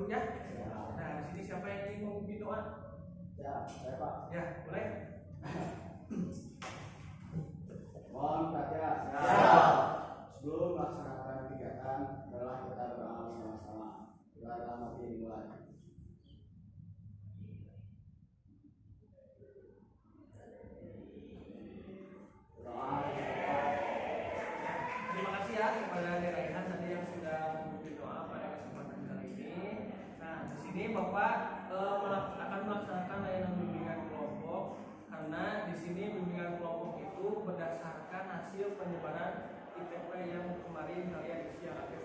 dulu ya. Nah, di sini siapa yang ingin memimpin doa? Ya, saya Pak. Ya, boleh. Mohon perhatian. Ya. Sebelum melaksanakan kegiatan, adalah kita beramal sama-sama. Doa dalam hati dimulai. Terima kasih ya kepada Raihan tadi yang sudah memimpin doa pada kesempatan kali ini. Nah, di sini Bapak akan melaksanakan layanan bimbingan kelompok karena di sini bimbingan kelompok itu berdasarkan hasil penyebaran ITP yang kemarin kalian isi yang aktif.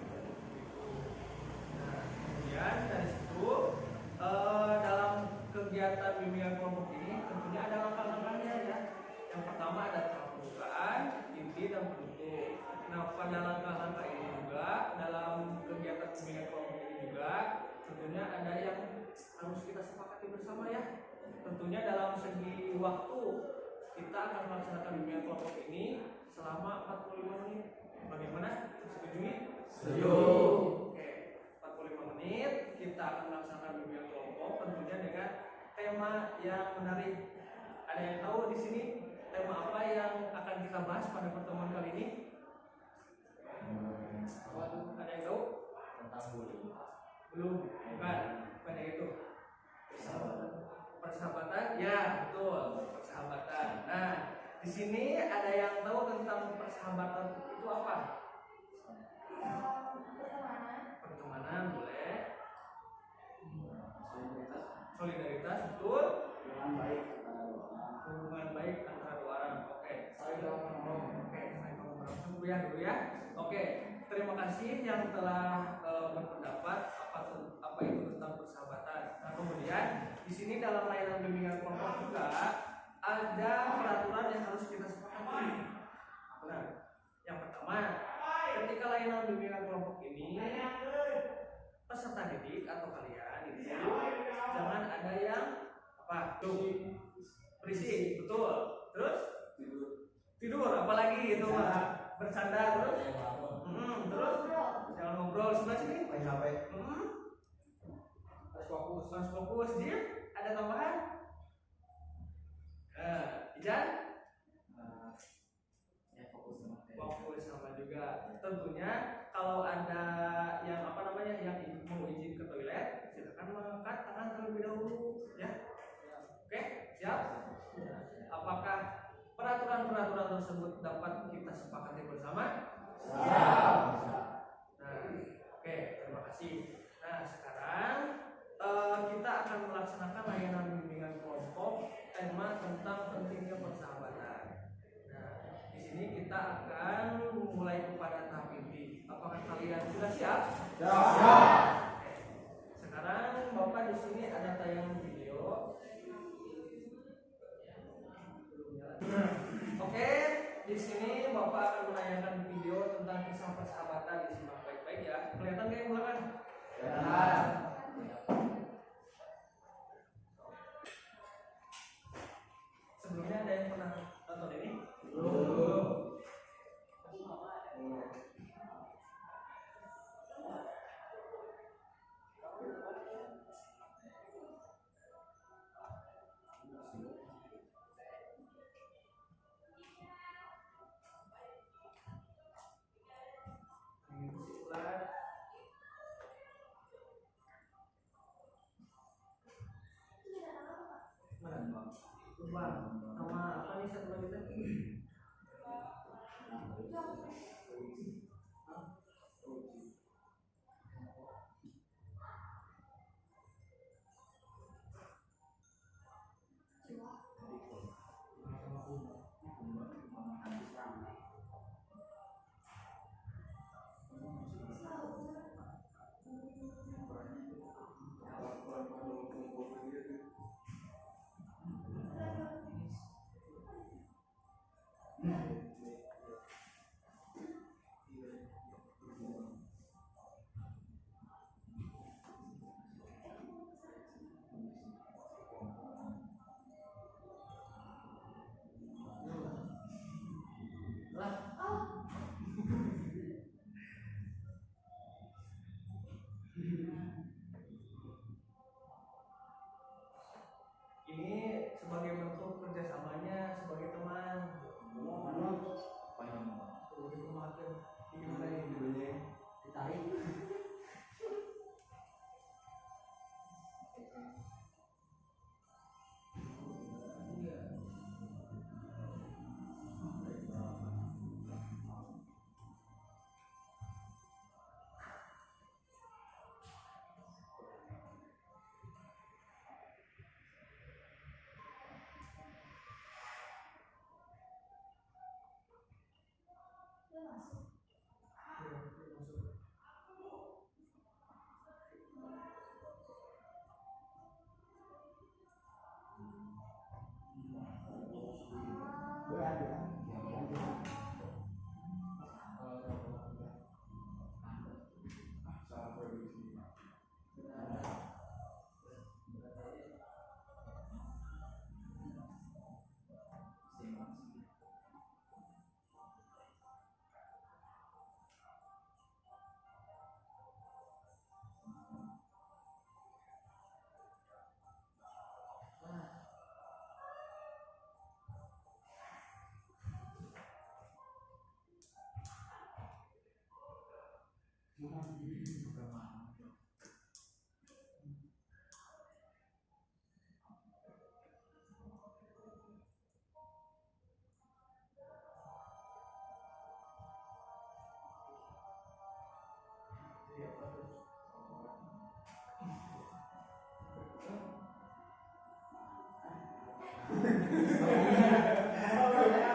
Nah, kemudian dari situ dalam kegiatan bimbingan kelompok ini tentunya ada langkah-langkahnya ya. Yang pertama ada tahap pembukaan, inti dan penutup. Nah, pada langkah-langkah ini juga dalam kegiatan bimbingan kelompok ini juga tentunya ada yang harus kita sepakati bersama ya. Tentunya dalam segi waktu kita akan melaksanakan bimbingan kelompok ini selama 45 menit. Bagaimana? Setujui? Setuju. Oke, 45 menit kita akan melaksanakan bimbingan kelompok tentunya dengan tema yang menarik. Ada yang tahu di sini tema apa yang akan kita bahas pada pertemuan kali ini? Ada yang tahu? Tentang bullying. Belum, bukan yang itu. Persahabatan, ya betul, persahabatan. Nah, di sini ada yang tahu tentang persahabatan itu apa? Pertemanan boleh. Solidaritas betul. Hubungan baik antara dua orang. Hubungan baik antara dua orang. Oke. Saling menolong. Cukup ya dulu ya. Oke. Terima kasih yang telah berpendapat apa itu tentang persahabatan. Nah, kemudian di sini dalam layanan bimbingan kelompok juga ada peraturan yang harus kita sepakati. Nah, yang pertama, ketika layanan bimbingan kelompok ini peserta didik atau kalian itu jangan ada yang berisik, betul. Terus tidur, apalagi itu bercanda terus. Terus jangan ngobrol sebelah sini. Main HP. Harus fokus dia. Ada tambahan? Ijan? Ya, Fokus sama juga. Tentunya kalau ada yang yang mau izin ke toilet, silakan mengangkat tangan terlebih dahulu, ya. Oke, siap? Apakah peraturan-peraturan tersebut dapat kita sepakati bersama? Siap. Nah, oke, terima kasih. Nah, sekarang kita akan melaksanakan layanan bimbingan kelompok tema tentang pentingnya persahabatan. Nah, di sini kita akan mulai kepada tahap inti. Apakah kalian sudah siap? Siap. Oke. Sekarang Bapak di sini ada tayangan video. Oke, di sini Bapak akan menayangkan video tentang kisah persahabatan. Disimak baik-baik ya. Kelihatan nggak yang belakang? Kelihatan. Sebelumnya ada yang pernah nonton ini? Belum. Bang, sama apa nih satu lagi teh? Ini sebagai bentuk kerjasamanya sebagai teman. Sebagai pemakai gimana ini? Ditarik.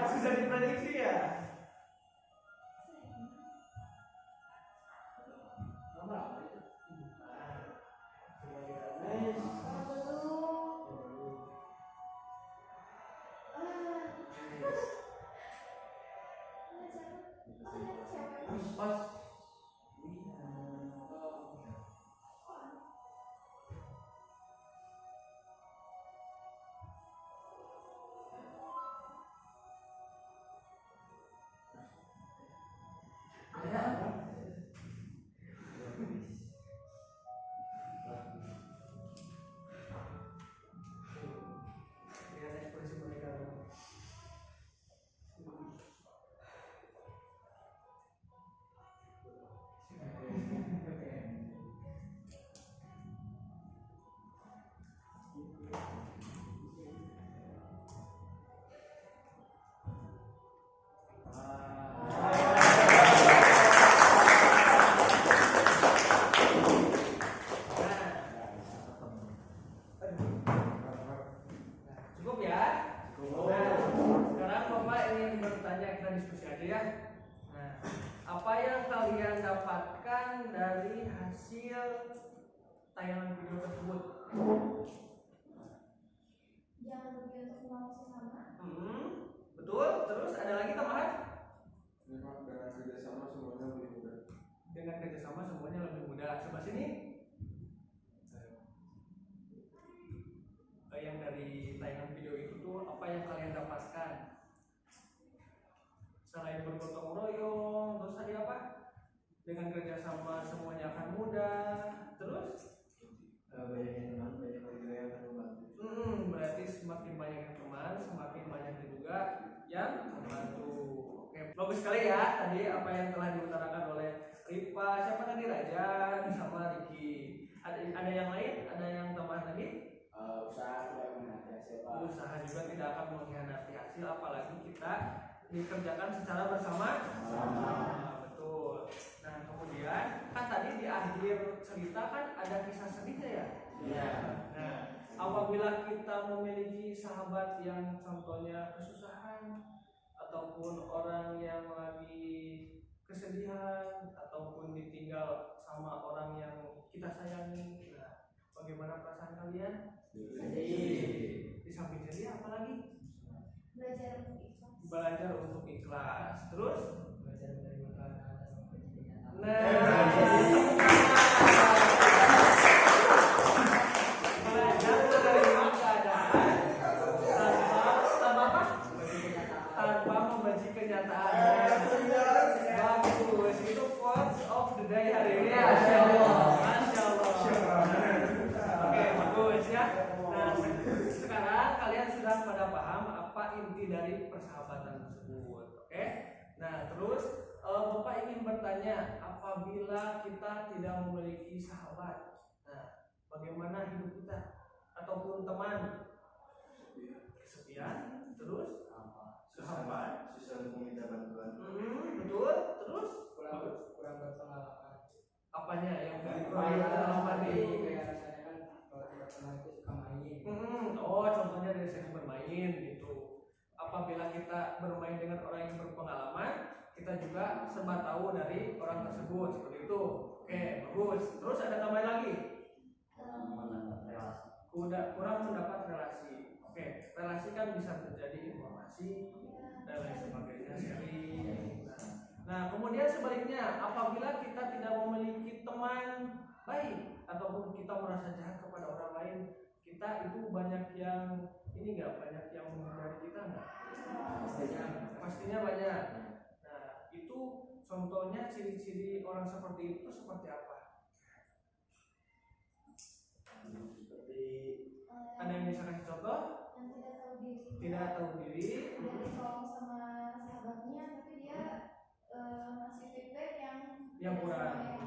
Susah diprediksi ya. Nomor apa itu? Pas. Lihat ekspresi mereka. Cukup ya? Nah, sekarang Bapak ingin bertanya, kita diskusi aja ya. Nah, apa yang kalian dapatkan dari hasil tayangan video tersebut? Jangan lupa untuk mengenal sesama. Betul. Terus ada lagi tambahan? Memang dengan kerjasama semuanya lebih mudah. Dengan kerjasama semuanya lebih mudah. Coba sini. Yang dari tayangan video itu tuh apa yang kalian dapatkan? Selain bergotong royong, terus tadi apa? Dengan kerjasama semuanya akan mudah. Terus? Banyak teman, banyak juga yang akan membantu. Berarti semakin banyak yang teman, semakin banyak juga yang membantu. Oke, bagus sekali ya tadi apa yang telah diutarakan oleh Ripa, siapa tadi Raja, sama Riki. Ada yang lain? Ada yang tambahan lagi? Usaha tidak mengkhianati hasil, Pak. Usaha juga tidak akan mengkhianati hasil, apalagi kita dikerjakan secara bersama. Betul. Nah kemudian kan tadi di akhir cerita kan ada kisah sedihnya ya. Iya. Nah apabila kita memiliki sahabat yang contohnya kesusahan ataupun orang yang lagi kesedihan ataupun ditinggal sama orang yang kita sayangi, nah, bagaimana perasaan kalian? Sedih. Di samping sedih apa lagi? Belajar untuk ikhlas. Belajar untuk ikhlas. Terus? Belajar menerima keadaan dan membenci kenyataan. Belajar menerima keadaan tanpa membenci kenyataan. Bagus, itu quotes of the day hari ini. Masya Allah. Oke, bagus ya. Nah, sekarang sudah pada paham apa inti dari persahabatan tersebut. Oke. Nah, terus Bapak ingin bertanya, apabila kita tidak memiliki sahabat, nah, bagaimana hidup kita ataupun teman? Kesepian, terus Susah untuk meminta bantuan. betul, terus kurang berpengalaman. apanya yang Kayak pengalaman nih? rasanya kan kalau tidak pernah itu suka main. Oh, contohnya dari segi bermain gitu. Apabila kita bermain dengan orang yang berpengalaman, kita juga serba tahu dari orang tersebut seperti itu. Oke, bagus. Terus ada tambahan lagi? Kurang mendapat relasi. Oke, relasi kan bisa terjadi informasi dan lain sebagainya, sharing. Nah, kemudian sebaliknya, apabila kita tidak memiliki teman baik ataupun kita merasa jahat kepada orang lain, kita itu banyak yang banyak yang menghindari kita nggak? Pastinya banyak. Nah, itu contohnya ciri-ciri orang seperti itu seperti apa? Ada yang bisa kasih contoh? Yang tidak tahu diri. Tidak tahu diri. Dia ditolong sama sahabatnya, tapi dia ngasih feedback yang Kurang.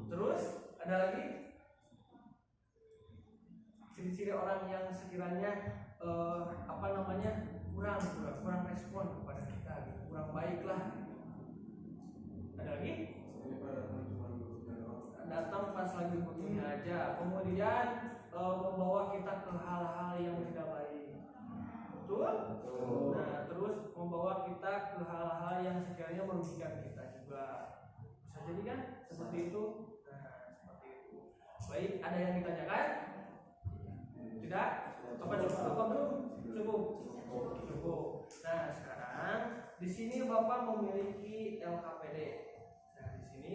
Terus ada lagi? Ciri-ciri orang yang sekiranya kurang respon kepada kita, gitu. Kurang baik lah. Ada lagi? Datang pas lagi butuhnya aja. Kemudian membawa kita ke hal-hal yang tidak baik. Betul? Nah, terus membawa kita ke hal-hal yang sekiranya merugikan kita juga. Bisa jadi kan? Seperti itu. Nah, seperti itu. Baik, ada yang ditanyakan? Tidak? Cukup belum? Cukup. Nah, sekarang di sini Bapak memiliki LKPD. Nah, di sini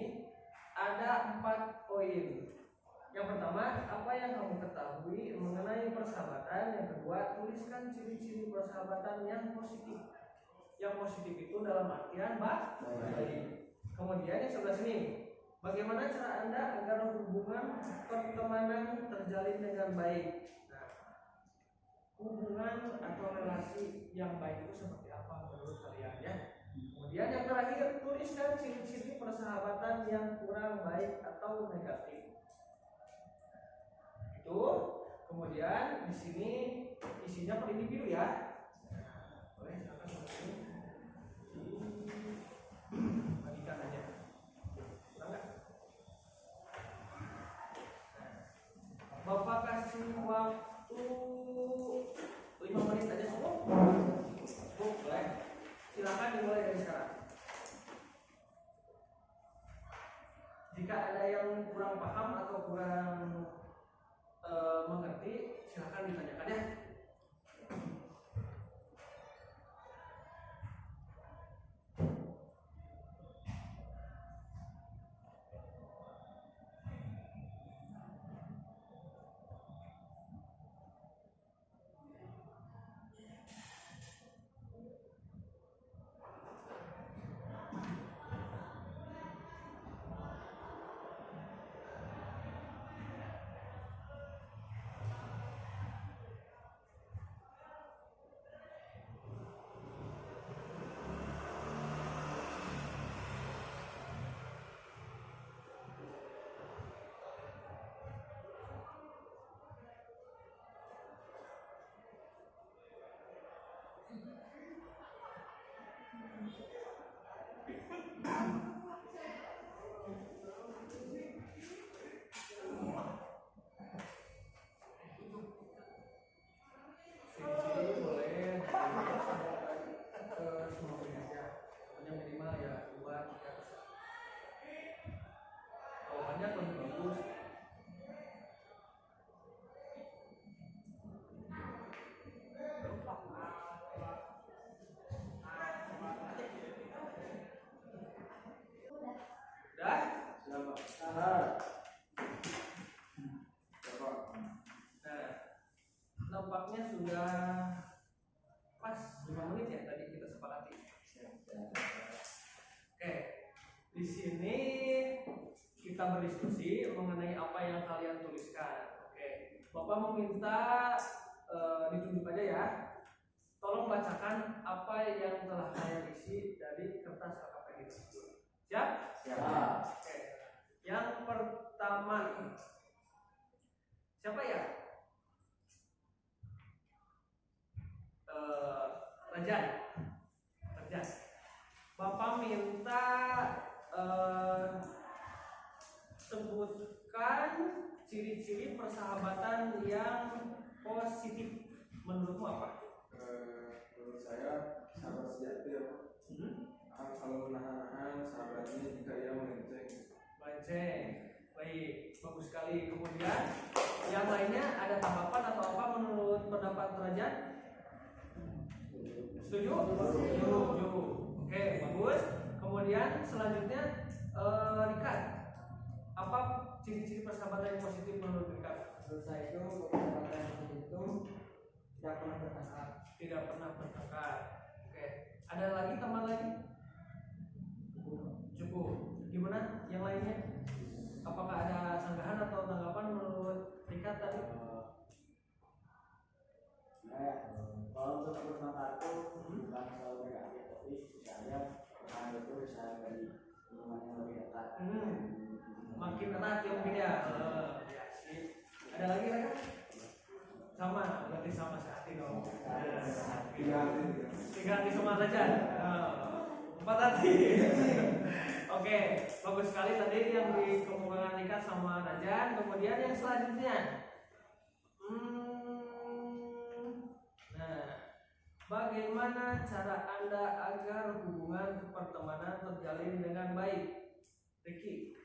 ada 4 poin. Yang pertama, apa yang kamu ketahui mengenai persahabatan? Yang kedua, tuliskan ciri-ciri persahabatan yang positif. Yang positif itu dalam artian baik. Kemudian yang sebelah sini, bagaimana cara Anda agar hubungan pertemanan terjalin dengan baik? Nah, hubungan atau relasi yang baik itu seperti apa menurut kalian ya? Kemudian yang terakhir, tuliskan ciri-ciri persahabatan yang kurang baik atau negatif. Itu. Kemudian di sini isinya per individu ya. Boleh silakan seperti ini. Bagikan aja. Kurang nggak? Bapak kasih waktu 5 menit aja cukup. Cukup, boleh. Silakan dimulai dari sekarang. Jika ada yang kurang paham atau kurang mengerti, silakan ditanyakan ya. Nampaknya sudah pas 5 menit ya tadi kita sepakati. Oke, di sini kita berdiskusi mengenai apa yang kalian tuliskan. Oke, Bapak meminta ditunjuk aja ya. tolong bacakan apa yang telah kalian isi dari kertas KKP itu. Siap? Siap. Oke. Yang pertama, siapa ya? Rajan. Bapak minta sebutkan ciri-ciri persahabatan yang positif. Menurutmu apa? Menurut saya sahabat sejati ya. Kalau menahan-nahan sahabatnya jika ia melenceng. Baik, bagus sekali. Kemudian yang lainnya ada tanggapan atau apa menurut pendapat Rajan? Setuju? Setuju. Oke, bagus. Kemudian selanjutnya Rika, apa ciri-ciri persahabatan yang positif menurut Rika? Menurut saya itu persahabatan itu tidak pernah bertengkar. Tidak pernah bertengkar. Oke, ada lagi tambah lagi? Cukup. Gimana yang lainnya? Apakah ada sanggahan atau tanggapan menurut Rika tadi? Kalau untuk bertengkar itu bukan selalu negatif, tapi bisa aja pertengkaran itu bisa dari hubungan yang lebih dekat. Makin erat ya mungkin ya. Ya sip. Ada lagi Rika? Sama, berarti sama sehati dong. Tiga hati sama Rajan. 4 hati. Oke, bagus sekali tadi yang dikemukakan Rika sama Rajan. Kemudian yang selanjutnya, bagaimana cara Anda agar hubungan pertemanan terjalin dengan baik? Ricky.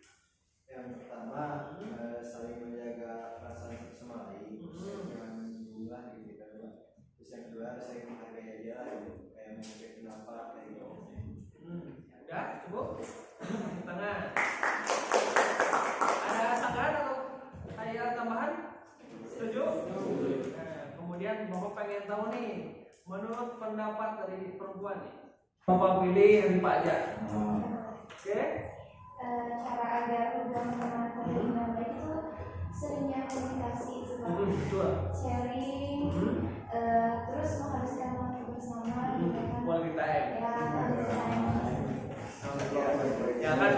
Yang pertama saling menjaga perasaan satu sama lain, jangan hubungan gitu kan. Terus yang kedua saling menghargai dia lah gitu, kayak menghargai pendapat kayak gitu. Udah cukup. Tengah. Ada sanggahan atau ada tambahan? Setuju? Nah, kemudian Bapak pengen tahu nih, menurut pendapat dari perempuan nih, Bapak pilih Ripa aja. Oke? Cara agar hubungan pertemanan terjalin dengan baik itu seringnya komunikasi, Betul. sharing, terus menghabiskan waktu bersama, gitu kan. Quality time. Ya, quality time. Ya kan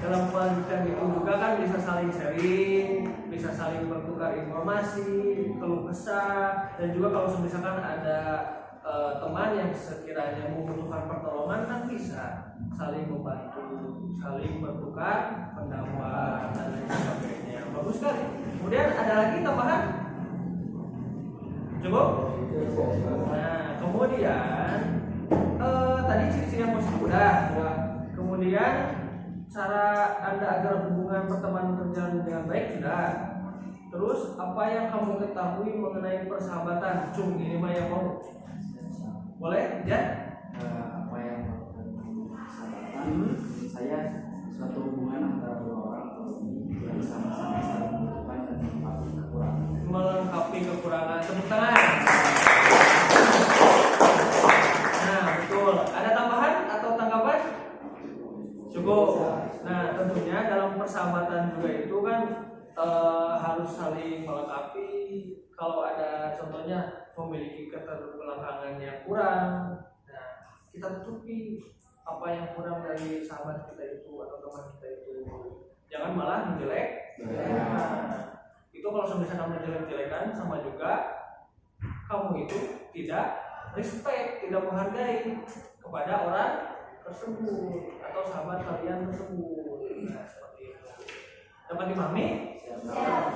dalam quality time itu juga kan bisa saling sharing, bisa saling bertukar informasi, keluh kesah, dan juga kalau misalkan ada teman yang sekiranya membutuhkan pertolongan kan bisa saling membantu, saling bertukar pendapat dan lain sebagainya. Bagus sekali. Kemudian ada lagi tambahan? Cukup? Nah, kemudian tadi ciri-ciri yang positif udah. Kemudian cara Anda agar hubungan pertemanan terjalin dengan baik sudah. Terus apa yang kamu ketahui mengenai persahabatan? Cung, ini mah yang mau. Boleh, ya? Apa yang persahabatan? Saya suatu hubungan antara dua orang yang sama-sama saling membutuhkan dan melengkapi kekurangan. Melengkapi kekurangan. Tepuk tangan. Nah, betul. Ada tambahan atau tanggapan? Cukup. Nah, tentunya dalam persahabatan juga itu kan harus saling melengkapi. Kalau ada contohnya memiliki keterbelakangan yang kurang, nah kita tutupi apa yang kurang dari sahabat kita itu atau teman kita itu. Jangan malah menjelek. Nah, itu kalau misalkan menjelek-jelekan sama juga kamu itu tidak respect, tidak menghargai kepada orang tersebut atau sahabat kalian tersebut. Nah, seperti itu. Dapat dipahami? Nah,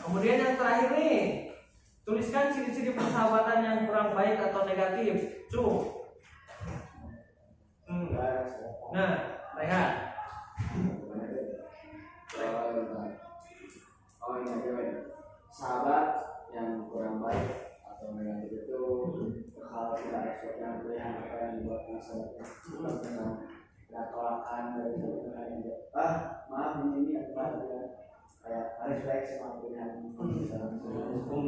kemudian yang terakhir nih, tuliskan ciri-ciri persahabatan yang kurang baik atau negatif. Nah, lihat. Oh ini aja men. Sahabat yang kurang baik atau negatif itu hal tidak respect yang pilihan apa yang dibuat masalahnya. Tidak tolakan dari saudara. Maaf ini apa kayak respect sama pilihan dalam hukum.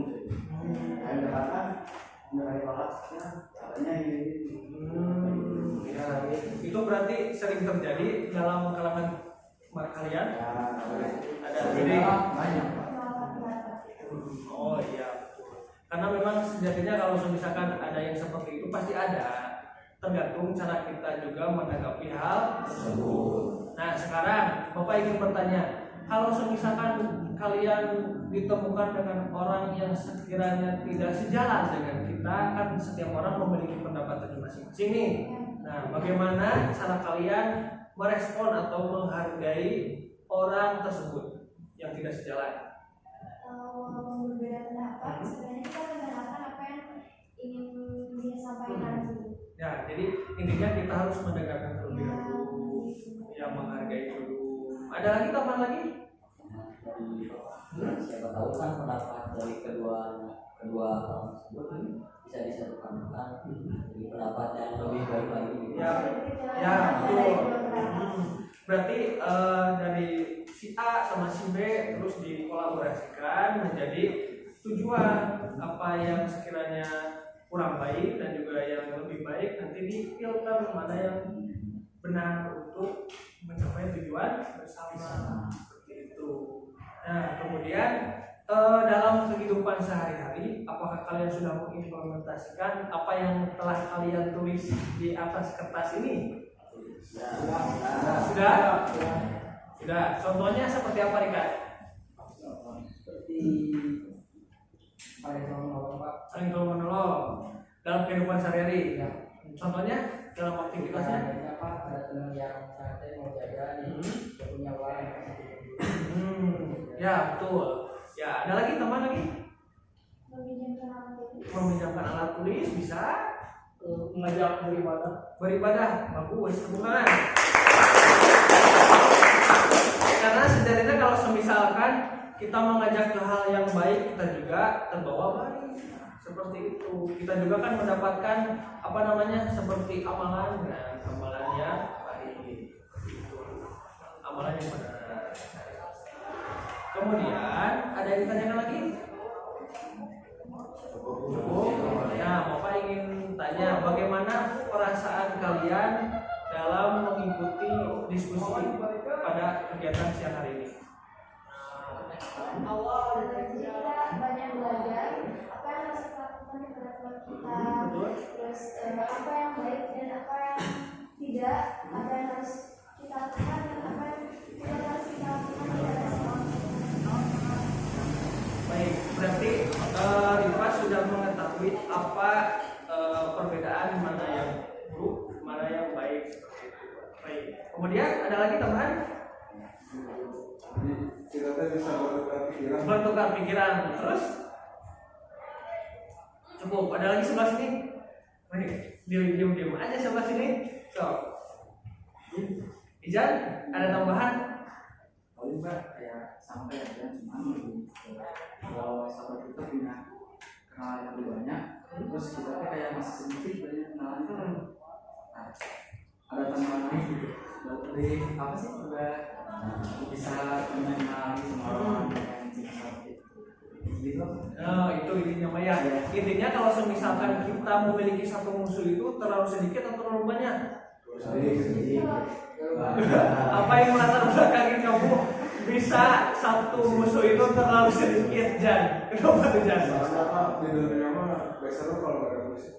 Kayak misalkan mengenai tolaknya katanya ini. Ya, itu berarti sering terjadi dalam kalangan kalian. Ada ini. Banyak. Oh iya betul. Karena memang sejatinya kalau misalkan ada yang seperti itu pasti ada, tergantung cara kita juga menanggapi hal tersebut. Nah sekarang Bapak ingin bertanya, kalau misalkan kalian ditemukan dengan orang yang sekiranya tidak sejalan dengan kita, kan setiap orang memiliki pendapatnya masing-masing nih. Nah bagaimana cara kalian merespon atau menghargai orang tersebut yang tidak sejalan? Walaupun berbeda pendapat, sebenarnya kita mendengarkan apa yang ingin dia sampaikan dulu. Ya, jadi intinya kita harus mendengarkan terlebih dahulu, ya menghargai dulu. Ada lagi tambahan lagi? Siapa tahu kan pendapat dari kedua orang tersebut bisa disatukan jadi pendapat yang lebih baik lagi. Ya betul. Berarti dari si A sama si B terus dikolaborasikan menjadi tujuan apa yang sekiranya kurang baik dan juga yang lebih baik, nanti difilter mana yang benar untuk mencapai tujuan bersama seperti itu. Nah kemudian dalam kehidupan sehari-hari, apakah kalian sudah mengimplementasikan apa yang telah kalian tulis di atas kertas ini? Sudah? Contohnya seperti apa, Rika? Seperti saling menolong Pak. Saling tolong menolong dalam kehidupan sehari-hari. Ya. Contohnya dalam aktivitasnya? Ada apa? Ada teman yang santai mau jaga nih, dia punya uang. Ya betul. Ya ada lagi teman lagi? Meminjamkan alat tulis bisa. Mengajak Beribadah, bagus, tepuk tangan. Karena sejatinya kalau misalkan kita mengajak ke hal yang baik, kita juga terbawa baik. Seperti itu. Kita juga kan mendapatkan apa namanya seperti amalan, amalan yang baik. Itu. Amalan yang benar. Kemudian ada yang ditanyakan lagi? Nah, Bapak ingin tanya bagaimana perasaan kalian dalam mengikuti diskusi pada kegiatan siang hari ini? Kita banyak belajar apa yang harus kita lakukan kepada Tuhan kita, terus apa yang baik dan apa yang tidak, apa yang harus kita lakukan dan apa yang tidak harus kita lakukan pada saat. Baik, berarti Rifa sudah mengetahui apa perbedaan mana yang buruk, mana yang baik seperti itu. Baik. Kemudian ada lagi tambahan? Kita bisa Bertukar pikiran. Terus? Cukup. Ada lagi sebelah sini? Baik. Diam aja sebelah sini. So. Izan, ada tambahan? Paling Pak kayak sampai aja cuma kalau sahabat kita punya kenalan yang lebih banyak, terus kita tuh kayak masih sedikit banyak kenalan itu. Nah, ada tambahan lain gitu. Lebih apa sih juga bisa mengenali semua orang yang seperti itu. Oh, itu intinya Maya. Intinya kalau misalkan kita memiliki satu musuh itu terlalu sedikit atau terlalu banyak? Apa yang melatar belakangin kamu bisa satu musuh itu terlalu sedikit, Jan? Kenapa tuh, Jan? di dunia mah biasanya kalau nggak ada musik.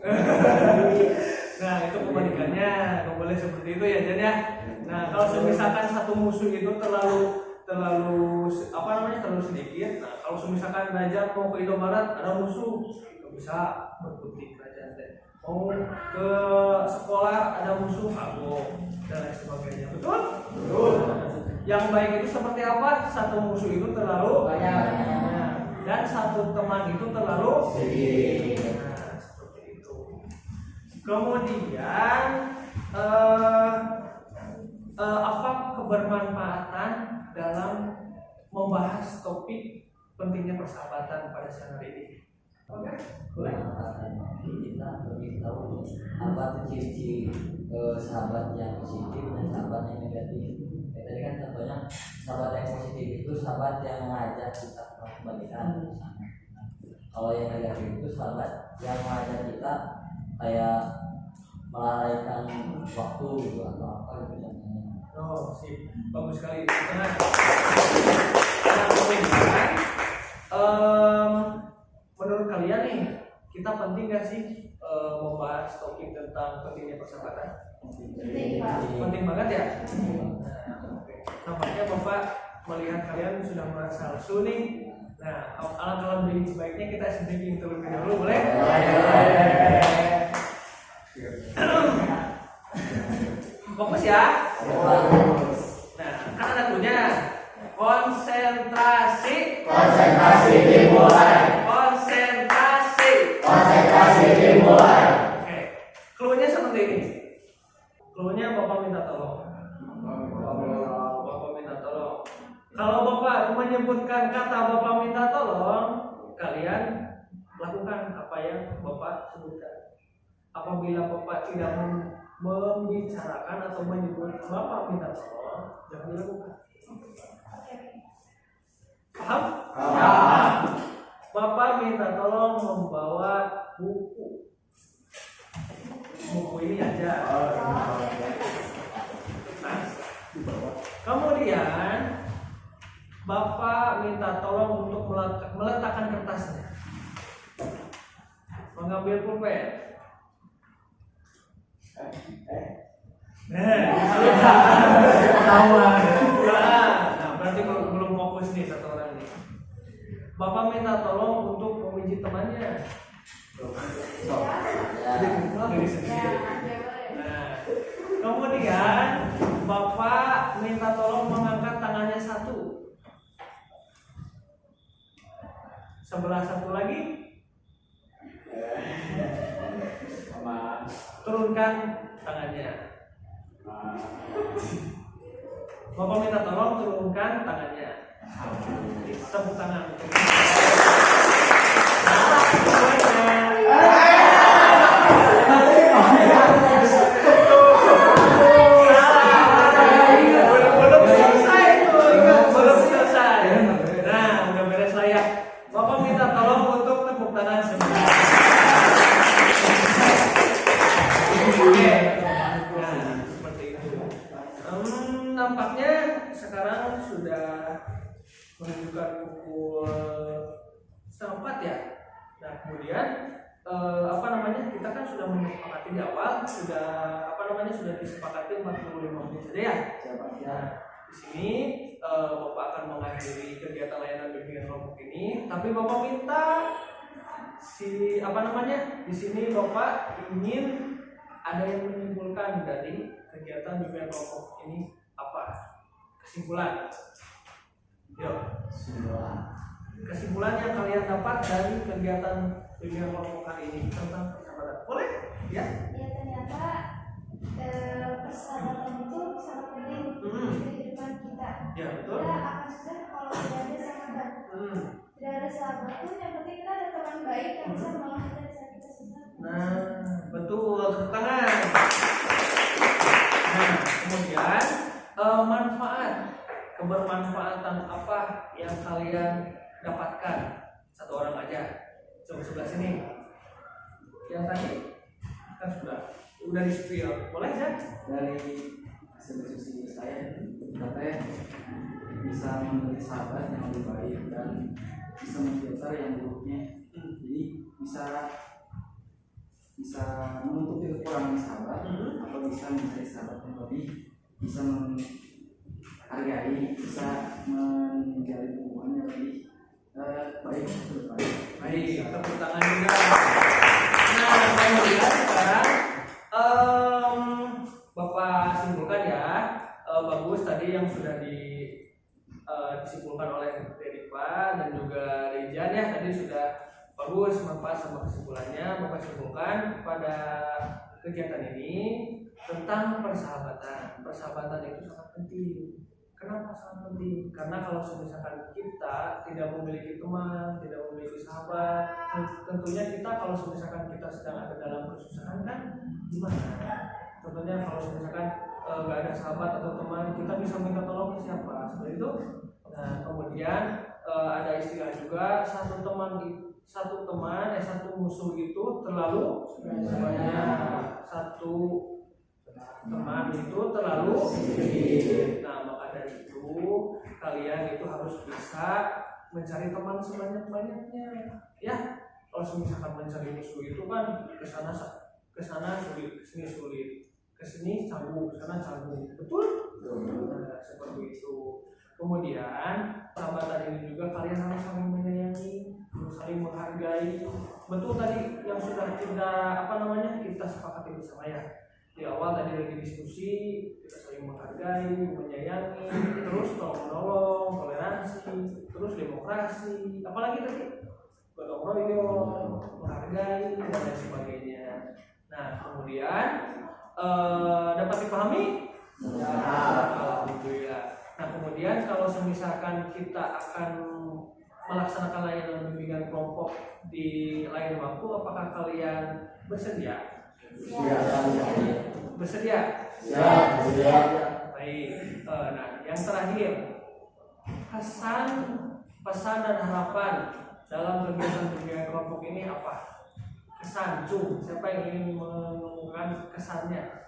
Nah itu kebalikannya, nggak boleh seperti itu ya, Jan ya. Nah kalau misalkan satu musuh itu terlalu apa namanya terlalu sedikit. Nah kalau misalkan belajar mau ke Indomaret ada musuh, nggak bisa berkutik aja deh. Mau ke sekolah ada musuh, kagok dan lain sebagainya. Betul? Betul. Yang baik itu seperti apa? Satu musuh itu terlalu banyak. Dan satu teman itu terlalu sedikit. Nah, seperti itu. Kemudian apa kebermanfaatan dalam membahas topik pentingnya persahabatan pada siang hari ini? Oke, boleh. Kita lebih tahu apa tuh ciri-ciri sahabat yang positif dan sahabat yang negatif. Tadi kan contohnya sahabat yang positif itu sahabat yang mengajak kita kebaikan bersama. Kalau yang negatif itu sahabat yang mengajak kita kayak melalaikan waktu gitu atau apa gitu contohnya. Oh, sip. Bagus sekali. Nah, kemudian menurut kalian kalian nih, kita penting gak sih membahas topik tentang pentingnya persahabatan? Penting, Pak. Penting banget ya. Nah, oke. Nampaknya Bapak melihat kalian sudah merasa lesu nih. Nah, alangkah lebih baiknya kita sedikit terlebih dahulu, boleh? Fokus ya. Nah, kan ada klunya. Konsentrasi. Dimulai. Oke. Klunya seperti ini. Klunya Bapak minta tolong. Bapak minta tolong. Kalau Bapak menyebutkan kata Bapak minta tolong, kalian lakukan apa yang Bapak sebutkan. Apabila Bapak tidak membicarakan atau menyebut Bapak minta tolong, jangan dilakukan. Paham? Bapak minta tolong membawa buku. Buku ini aja. Nah, kemudian Bapak minta tolong untuk meletakkan kertasnya, mengambil pulpen. Nah, berarti belum fokus nih satu orang nih. Bapak minta tolong untuk memijit temannya. Diri sendiri. Nah, kemudian Bapak minta tolong mengangkat tangannya satu. Sebelah satu lagi. Turunkan tangannya. Bapak minta tolong turunkan tangannya. Tepuk tangan. Belum selesai. Nah, udah beres lah ya. Bapak minta tolong untuk tepuk tangan semua. Oke. Nah, seperti itu. Nampaknya sekarang sudah menunjukkan pukul 3:30 ya. Nah, kemudian kita kan sudah menyepakati di awal, sudah disepakati 45 menit saja ya. Nah, di sini Bapak akan mengakhiri kegiatan layanan bimbingan kelompok ini, tapi Bapak minta di sini Bapak ingin ada yang menyimpulkan dari kegiatan bimbingan kelompok ini apa? Kesimpulan. Yuk. Kesimpulan yang kalian dapat dari kegiatan bimbingan kelompok kali ini tentang persahabatan. Boleh? Ya. Ya, ternyata persahabatan itu sangat penting di kehidupan kita. Ya, betul. Kita akan susah kalau tidak ada sahabat. Tidak ada sahabat pun yang penting kita ada teman baik yang bisa menolong kita di saat kita susah. Nah, betul. Tepuk tangan. Nah, kemudian kebermanfaatan apa yang kalian dapatkan? Satu orang aja. Coba sebelah sini. Yang tadi kan udah di spill. Boleh ya? Dari hasil diskusi saya, kita bisa memilih sahabat yang lebih baik dan bisa memfilter yang buruknya. Jadi bisa menutupi kekurangan sahabat atau bisa mencari sahabat yang lebih bisa menghargai, bisa menjalin hubungan yang lebih baik ke depan. Baik, tepuk tangan juga. Nah, kemudian sekarang Bapak simpulkan ya. Bagus tadi yang sudah disimpulkan oleh Deripa dan juga Rejan ya, tadi sudah bagus manfaat sama kesimpulannya. Bapak simpulkan pada kegiatan ini tentang persahabatan. Persahabatan itu sangat penting. Kenapa sangat penting? Karena kalau misalkan kita tidak memiliki teman, tidak memiliki sahabat, tentunya kita kalau misalkan kita sedang ada dalam kesusahan kan gimana? Tentunya kalau misalkan nggak ada sahabat atau teman, kita bisa minta tolong ke siapa? Seperti itu. Nah, kemudian ada istilah juga satu musuh itu terlalu banyak, satu teman itu terlalu sedikit. Nah, maka dari itu kalian itu harus bisa mencari teman sebanyak-banyaknya, ya. Kalau misalkan mencari musuh itu kan kesana sulit, kesini sulit, kesini canggung, kesana canggung, betul? Nah, seperti itu. Kemudian sahabatan ini juga kalian harus saling menyayangi, saling menghargai. Betul tadi yang sudah kita sepakati bersama ya. Di awal tadi lagi diskusi, kita saling menghargai, menyayangi, terus tolong menolong, toleransi, terus demokrasi, apalagi tadi gotong royong, menghargai dan lain sebagainya. Nah kemudian dapat dipahami? Ya, alhamdulillah. Nah kemudian kalau misalkan kita akan melaksanakan layanan bimbingan kelompok di lain waktu, apakah kalian bersedia? Bersedia? Siap. Baik. Nah yang terakhir, pesan dan harapan dalam kegiatan bimbingan kelompok ini apa? Kesan, siapa yang ingin mengumumkan kesannya?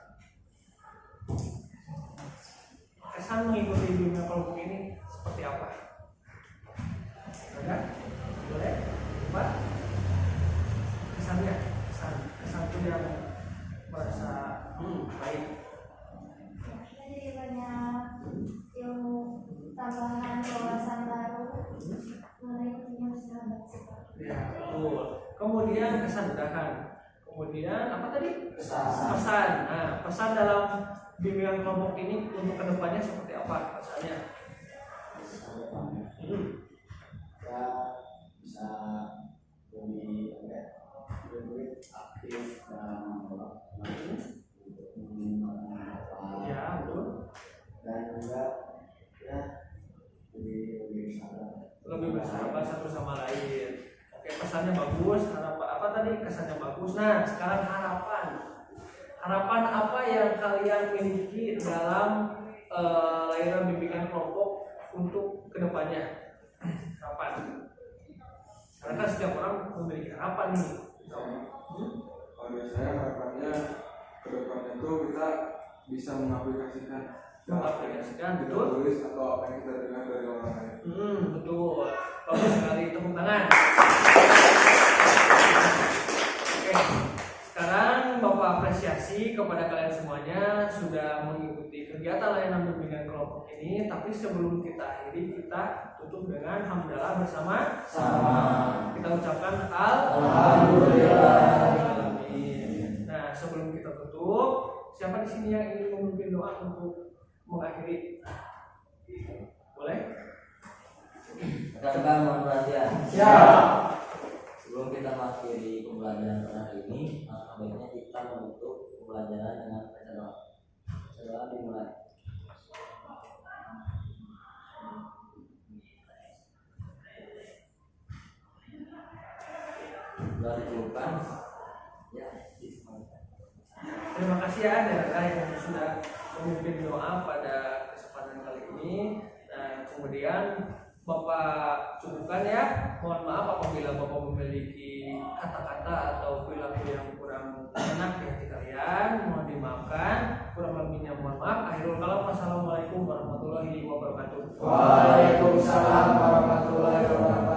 Kesan mengikuti bimbingan kelompok ini seperti apa? Ada? Boleh? Apa? Kesannya? Kesan itu yang merasa baik. Jadi banyak ilmu tambahan, wawasan baru mengenai dunia sahabat seperti Ya, betul. Kemudian kesandahan. Kemudian apa tadi? Pesan. Nah, pesan dalam bimbingan kelompok ini untuk kedepannya seperti apa pesannya? Ya bisa lebih aktif dalam untuk mengembangkan apa Ya, betul. dan juga ya lebih sabar. Lebih bersahabat satu sama lain. Oke, pesannya bagus. Harapan apa tadi? Kesannya bagus. Nah, sekarang harapan. Harapan apa yang kalian miliki dalam layanan bimbingan kelompok untuk kedepannya? Harapan. Karena kan setiap orang memiliki harapan nih. Kalau saya harapannya ke depan itu kita bisa mengaplikasikan Betul. tulis atau apa yang kita dengar dari orang lain. Betul. Bagus sekali, tepuk tangan. Oke, sekarang Bapak apresiasi kepada kalian semuanya sudah mengikuti kegiatan layanan bimbingan kelompok ini. Tapi sebelum kita akhiri, kita tutup dengan hamdalah bersama. Kita ucapkan alhamdulillah. Nah, sebelum kita tutup, siapa di sini yang ingin memimpin doa untuk mengakhiri? Boleh? Rekan-rekan mohon perhatian. Siap. Sebelum kita mengakhiri pembelajaran pada hari ini, baiknya kita menutup pembelajaran dengan baca doa. Doa dimulai. Doa dicukupkan. Ya, disemangatkan. Terima kasih ya Dara yang sudah memimpin doa pada kesempatan kali ini. Nah, kemudian Bapak cukupkan ya. Mohon maaf apabila Bapak memiliki kata-kata atau perilaku yang kurang enak di hati kalian. Mohon dimaafkan. Kurang lebihnya mohon maaf. Akhirul kalam. Wassalamualaikum warahmatullahi wabarakatuh. Waalaikumsalam warahmatullahi wabarakatuh.